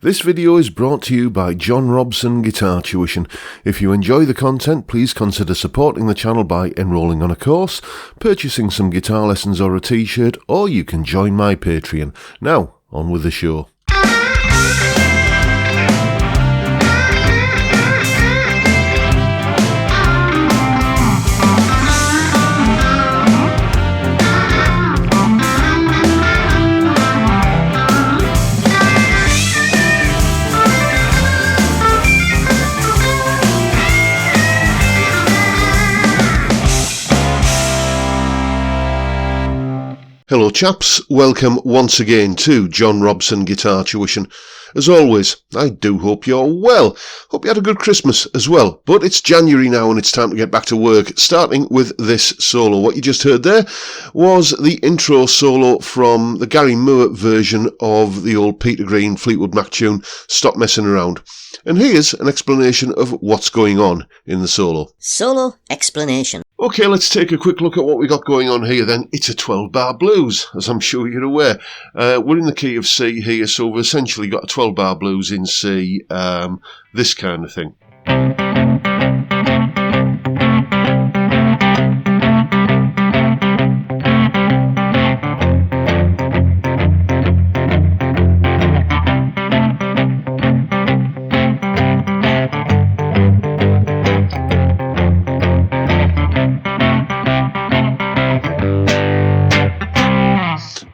This video is brought to you by John Robson Guitar Tuition. If you enjoy the content, please consider supporting the channel by enrolling on a course, purchasing some guitar lessons or a t-shirt, or you can join my Patreon. Now, on with the show. Hello chaps, welcome once again to John Robson Guitar Tuition. As always, I do hope you're well. Hope you had a good Christmas as well. But it's January now and it's time to get back to work, starting with this solo. What you just heard there was the intro solo from the Gary Moore version of the old Peter Green Fleetwood Mac tune, Stop Messin Around. And here's an explanation of what's going on in the solo. Solo explanation. Okay, let's take a quick look at what we got going on here then. It's a 12-bar blues, as I'm sure you're aware. We're in the key of C here, so we've essentially got a 12-bar blues in C, this kind of thing.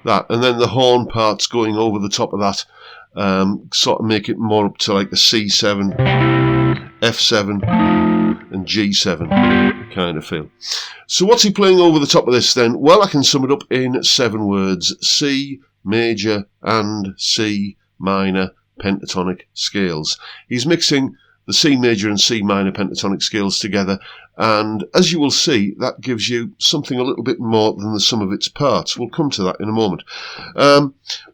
That, and then the horn parts going over the top of that, sort of make it more up to like the C7, F7 and G7 kind of feel. So what's he playing over the top of this then? Well, I can sum it up in 7 words: C major and C minor pentatonic scales. He's mixing the C major and C minor pentatonic scales together, and as you will see, that gives you something a little bit more than the sum of its parts. We'll come to that in a moment.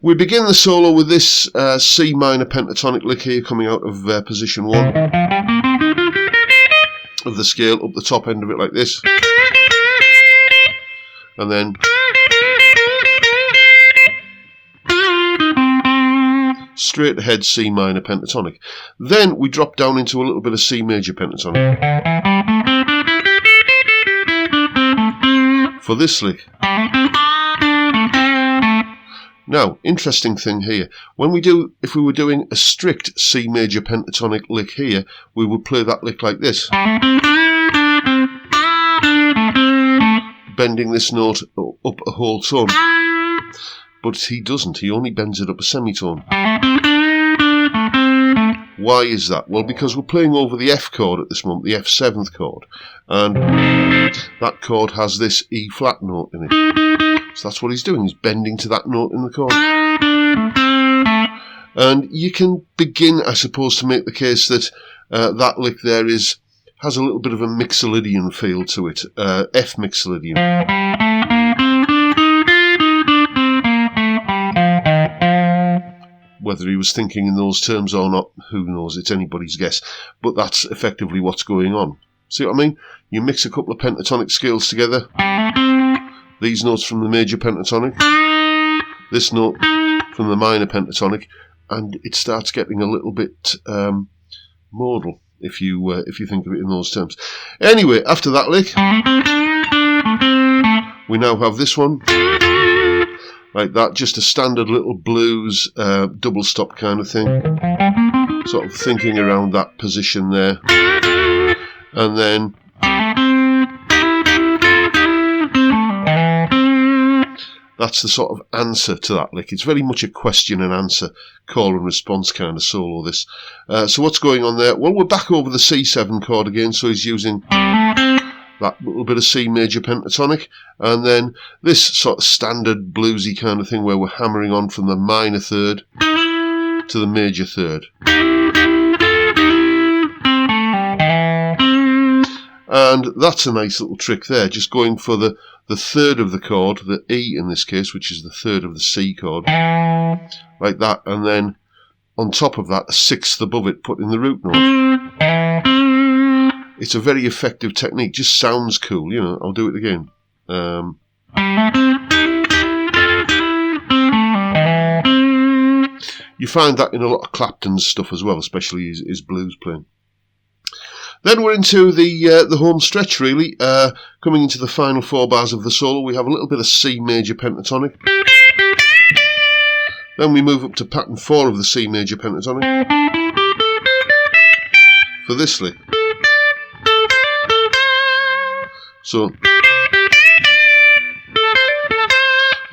We begin the solo with this C minor pentatonic lick here, coming out of position 1 of the scale, up the top end of it like this, and then straight ahead C minor pentatonic. Then we drop down into a little bit of C major pentatonic for this lick. Now, interesting thing here, if we were doing a strict C major pentatonic lick here, we would play that lick like this, bending this note up a whole tone. But he doesn't, he only bends it up a semitone. Why is that? Well, because we're playing over the F chord at this moment, the F7th chord, and that chord has this E flat note in it. So that's what he's doing, he's bending to that note in the chord. And you can begin, I suppose, to make the case that that lick there has a little bit of a mixolydian feel to it, F mixolydian. Whether he was thinking in those terms or not, who knows, it's anybody's guess. But that's effectively what's going on. See what I mean? You mix a couple of pentatonic scales together. These notes from the major pentatonic. This note from the minor pentatonic. And it starts getting a little bit modal, if you think of it in those terms. Anyway, after that lick, we now have this one. Like that, just a standard little blues double stop kind of thing. Sort of thinking around that position there. And then that's the sort of answer to that lick. It's very much a question and answer, call and response kind of solo, this. So what's going on there? Well, we're back over the C7 chord again, so he's using that little bit of C major pentatonic, and then this sort of standard bluesy kind of thing where we're hammering on from the minor third to the major third. And that's a nice little trick there, just going for the third of the chord, the E in this case, which is the third of the C chord, like that, and then on top of that, a sixth above it, putting the root note. It's a very effective technique, just sounds cool, you know. I'll do it again. You find that in a lot of Clapton's stuff as well, especially his blues playing. Then we're into the home stretch, really. Coming into the final 4 bars of the solo, we have a little bit of C major pentatonic. Then we move up to pattern 4 of the C major pentatonic for this lick. So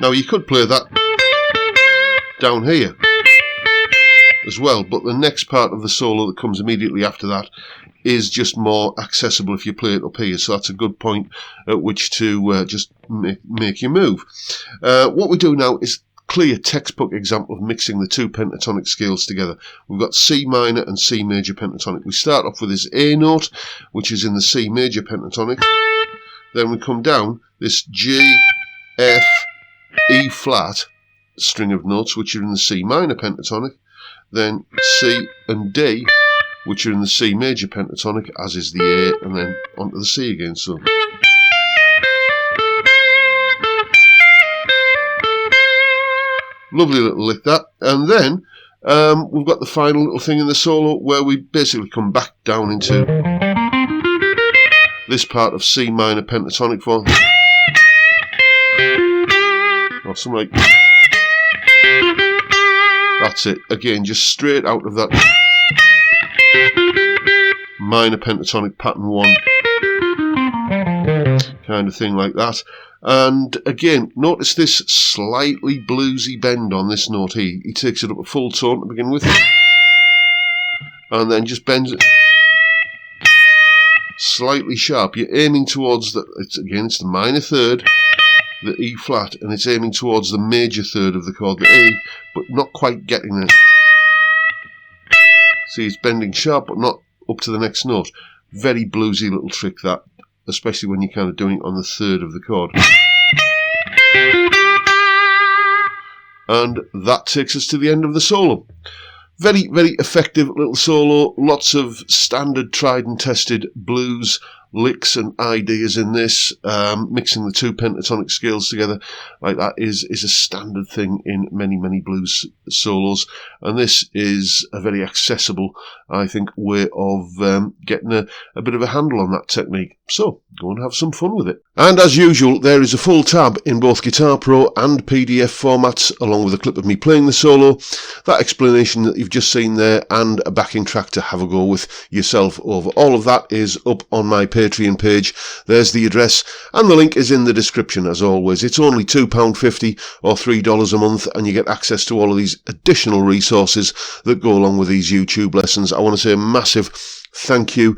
now you could play that down here as well, but the next part of the solo that comes immediately after that is just more accessible if you play it up here, so that's a good point at which to just make you move. What we do now is clear textbook example of mixing the 2 pentatonic scales together. We've got C minor and C major pentatonic. We start off with this A note, which is in the C major pentatonic. Then we come down this G, F, E flat string of notes, which are in the C minor pentatonic. Then C and D, which are in the C major pentatonic, as is the A, and then onto the C again. So lovely little lick that. And then we've got the final little thing in the solo where we basically come back down into this part of C minor pentatonic form, or something like that's it. Again, just straight out of that minor pentatonic pattern 1 kind of thing, like that. And again, notice this slightly bluesy bend on this note here. He takes it up a full tone to begin with, and then just bends it slightly sharp. You're aiming towards it's the minor third, the E flat, and it's aiming towards the major third of the chord, the A, but not quite getting there. See, it's bending sharp but not up to the next note. Very bluesy little trick that, especially when you're kind of doing it on the third of the chord. And that takes us to the end of the solo. Very, very effective little solo. Lots of standard, tried and tested blues licks and ideas in this. Mixing the 2 pentatonic scales together like that is a standard thing in many, many blues solos. And this is a very accessible, I think, way of getting a bit of a handle on that technique. So go and have some fun with it. And as usual, there is a full tab in both Guitar Pro and PDF formats, along with a clip of me playing the solo, that explanation that you've just seen there, and a backing track to have a go with yourself over. All of that is up on my Patreon page. There's the address, and the link is in the description as always. It's only £2.50 or $3 a month, and you get access to all of these additional resources that go along with these YouTube lessons. I want to say a massive thank you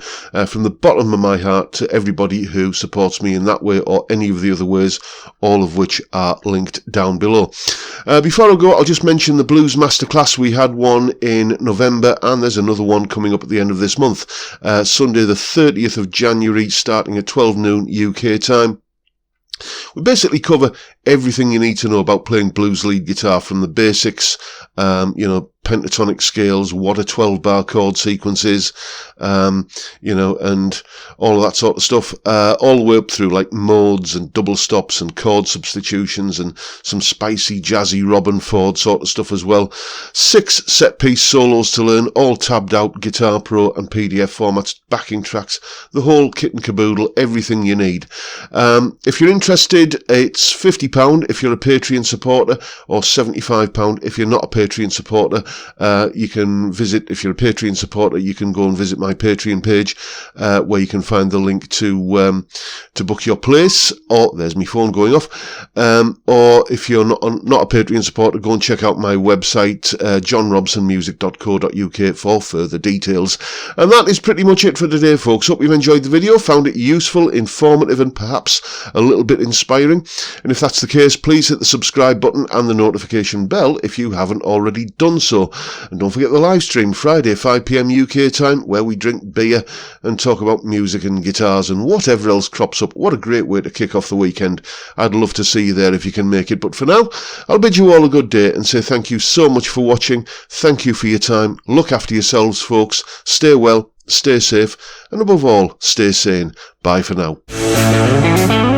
from the bottom of my heart to everybody who supports me in that way or any of the other ways, all of which are linked down below. Before I go, I'll just mention the Blues Masterclass. We had one in November, and there's another one coming up at the end of this month, Sunday the 30th of January, starting at 12 noon UK time. We basically cover everything you need to know about playing blues lead guitar, from the basics, pentatonic scales, what a 12-bar chord sequence is, and all of that sort of stuff, all the way up through like modes and double stops and chord substitutions and some spicy, jazzy Robin Ford sort of stuff as well. 6 set-piece solos to learn, all tabbed out, Guitar Pro and PDF formats, backing tracks, the whole kit and caboodle, everything you need. If you're interested, it's £50 if you're a Patreon supporter, or £75 if you're not a Patreon supporter. You can visit, if you're a Patreon supporter, you can go and visit my Patreon page, where you can find the link to book your place, or there's my phone going off, or if you're not a Patreon supporter, go and check out my website, johnrobsonmusic.co.uk for further details. And that is pretty much it for today, folks. Hope you've enjoyed the video, found it useful, informative, and perhaps a little bit inspiring. And if that's the case, please hit the subscribe button and the notification bell if you haven't already done so. And don't forget the live stream Friday 5 PM UK time, where we drink beer and talk about music and guitars and whatever else crops up. What a great way to kick off the weekend. I'd love to see you there if you can make it. But for now, I'll bid you all a good day and say thank you so much for watching. Thank you for your time. Look after yourselves, folks. Stay well, stay safe, and above all, stay sane. Bye for now.